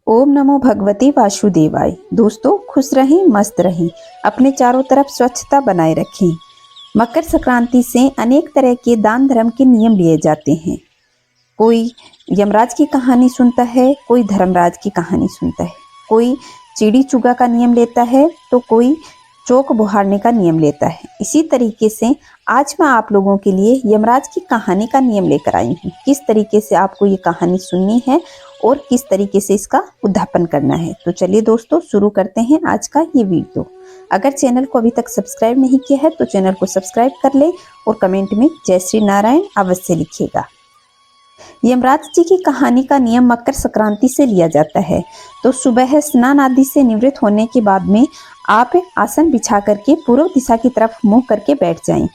ओम नमो भगवते वासुदेवाय। दोस्तों, खुश रहें, मस्त रहें, अपने चारों तरफ स्वच्छता बनाए रखें। मकर संक्रांति से अनेक तरह के दान धर्म के नियम लिए जाते हैं। कोई यमराज की कहानी सुनता है, कोई धर्मराज की कहानी सुनता है, कोई चिड़ी चुगा का नियम लेता है तो कोई चौक बुहारने का नियम लेता है। इसी तरीके से आज मैं आप लोगों के लिए यमराज की कहानी का नियम लेकर आई हूँ। किस तरीके से आपको ये कहानी सुननी है और किस तरीके से इसका उद्धापन करना है। तो चलिए दोस्तों, शुरू करते हैं आज का ये वीडियो। अगर चैनल को अभी तक सब्सक्राइब नहीं किया है तो चैनल को सब्सक्राइब कर ले और कमेंट में जय श्री नारायण अवश्य लिखिएगा। यमराज जी की कहानी का नियम मकर संक्रांति से लिया जाता है। तो सुबह स्नान आदि से निवृत्त होने के बाद में आप आसन बिछा करके पूर्व दिशा की तरफ मुंह करके बैठ जाएं।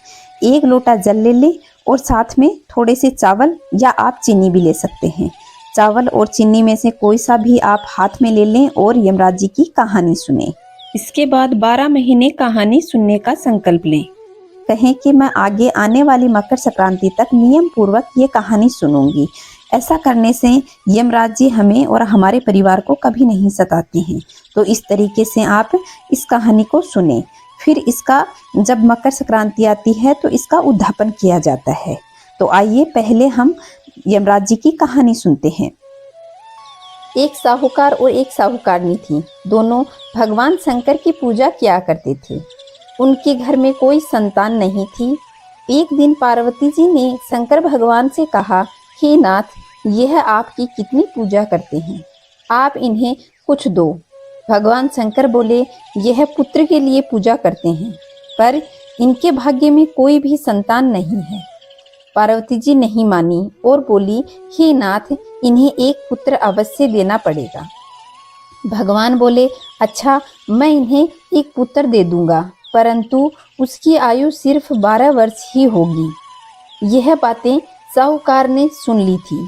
एक लोटा जल ले लें और साथ में थोड़े से चावल या आप चीनी भी ले सकते हैं। चावल और चीनी में से कोई सा भी आप हाथ में ले लें और यमराज जी की कहानी सुने। इसके बाद 12 महीने कहानी सुनने का संकल्प लें। कहें कि मैं आगे आने वाली मकर संक्रांति तक नियम पूर्वक ये कहानी सुनूंगी। ऐसा करने से यमराज जी हमें और हमारे परिवार को कभी नहीं सताते हैं। तो इस तरीके से आप इस कहानी को सुने। फिर इसका जब मकर संक्रांति आती है तो इसका उद्धापन किया जाता है। तो आइए पहले हम यमराज जी की कहानी सुनते हैं। एक साहूकार और एक साहूकारनी थी। दोनों भगवान शंकर की पूजा किया करते थे। उनके घर में कोई संतान नहीं थी। एक दिन पार्वती जी ने शंकर भगवान से कहा, हे नाथ, यह आपकी कितनी पूजा करते हैं, आप इन्हें कुछ दो। भगवान शंकर बोले, यह पुत्र के लिए पूजा करते हैं, पर इनके भाग्य में कोई भी संतान नहीं है। पार्वती जी नहीं मानी और बोली, हे नाथ, इन्हें एक पुत्र अवश्य देना पड़ेगा। भगवान बोले, अच्छा, मैं इन्हें एक पुत्र दे दूंगा, परंतु उसकी आयु सिर्फ 12 वर्ष ही होगी। यह बातें साहूकार ने सुन ली थी।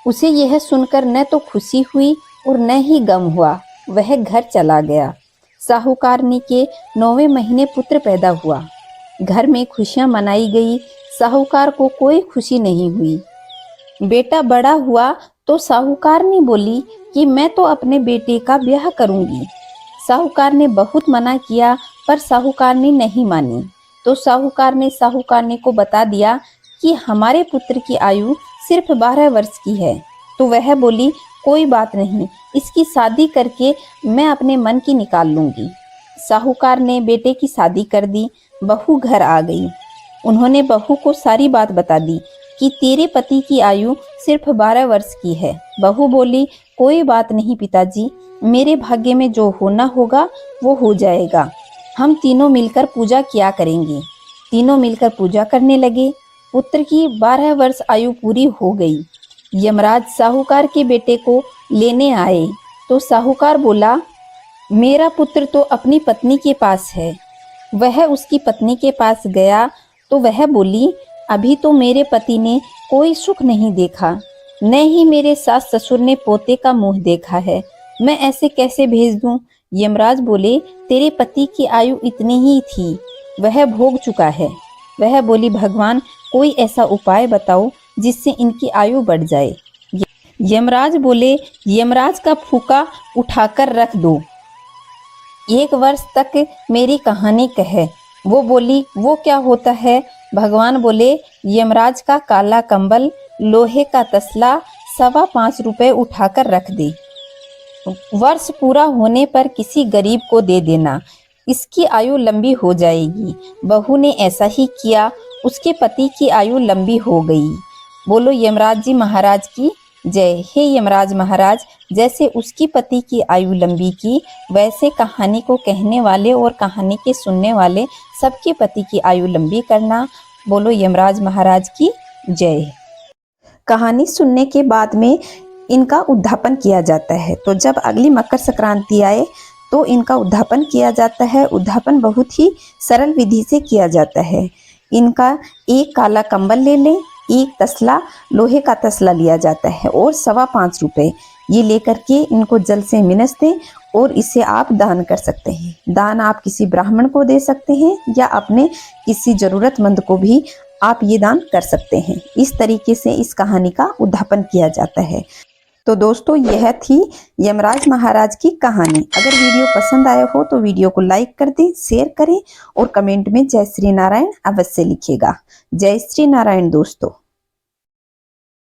उसे यह सुनकर न तो खुशी हुई और न ही गम हुआ। वह घर चला गया। साहूकारनी के 9वें महीने पुत्र पैदा हुआ। घर में खुशियां मनाई गई। साहूकार को कोई खुशी नहीं हुई। बेटा बड़ा हुआ तो साहूकारनी बोली कि मैं तो अपने बेटे का ब्याह करूंगी। साहूकार ने बहुत मना किया पर साहूकारनी नहीं मानी। तो साहूकार ने साहूकारनी को बता दिया कि हमारे पुत्र की आयु सिर्फ 12 वर्ष की है। तो वह बोली, कोई बात नहीं, इसकी शादी करके मैं अपने मन की निकाल लूंगी। साहूकार ने बेटे की शादी कर दी। बहू घर आ गई। उन्होंने बहू को सारी बात बता दी कि तेरे पति की आयु सिर्फ 12 वर्ष की है। बहू बोली, कोई बात नहीं पिताजी, मेरे भाग्य में जो होना होगा वो हो जाएगा। हम तीनों मिलकर पूजा किया करेंगे। तीनों मिलकर पूजा करने लगे। पुत्र की 12 वर्ष आयु पूरी हो गई। यमराज साहूकार के बेटे को लेने आए तो साहूकार बोला, मेरा पुत्र तो अपनी पत्नी के पास है। वह उसकी पत्नी के पास गया तो वह बोली, अभी तो मेरे पति ने कोई सुख नहीं देखा, न ही मेरे सास ससुर ने पोते का मुंह देखा है। मैं ऐसे कैसे भेज दूं? यमराज बोले, तेरे पति की आयु इतनी ही थी, वह भोग चुका है। वह बोली, भगवान, कोई ऐसा उपाय बताओ जिससे इनकी आयु बढ़ जाए। यमराज बोले, यमराज का फूका उठाकर रख दो, 1 वर्ष तक मेरी कहानी कहे। वो बोली, वो क्या होता है? भगवान बोले, यमराज का काला कंबल, लोहे का तसला, 5.25 रुपए उठाकर रख दे। वर्ष पूरा होने पर किसी गरीब को दे देना, इसकी आयु लंबी हो जाएगी। बहू ने ऐसा ही किया। उसके पति की आयु लंबी हो गई। बोलो यमराज जी महाराज की जय। हे यमराज महाराज, जैसे उसकी पति की आयु लंबी की, वैसे कहानी को कहने वाले और कहानी के सुनने वाले सबके पति की आयु लंबी करना। बोलो यमराज महाराज की जय। कहानी सुनने के बाद में इनका उद्धापन किया जाता है। तो जब अगली मकर संक्रांति आए तो इनका उद्धापन किया जाता है। उद्धापन बहुत ही सरल विधि से किया जाता है। इनका एक काला कंबल ले लें, एक तसला, लोहे का तसला लिया जाता है और 5.25 रुपए ये लेकर के इनको जल से मिनस दें और इसे आप दान कर सकते हैं। दान आप किसी ब्राह्मण को दे सकते हैं या अपने किसी जरूरतमंद को भी आप ये दान कर सकते हैं। इस तरीके से इस कहानी का उद्धापन किया जाता है। तो दोस्तों यह थी यमराज महाराज की कहानी। अगर वीडियो पसंद आया हो तो वीडियो को लाइक कर दें, शेयर करें और कमेंट में जय श्री नारायण अवश्य लिखिएगा। जय श्री नारायण दोस्तों।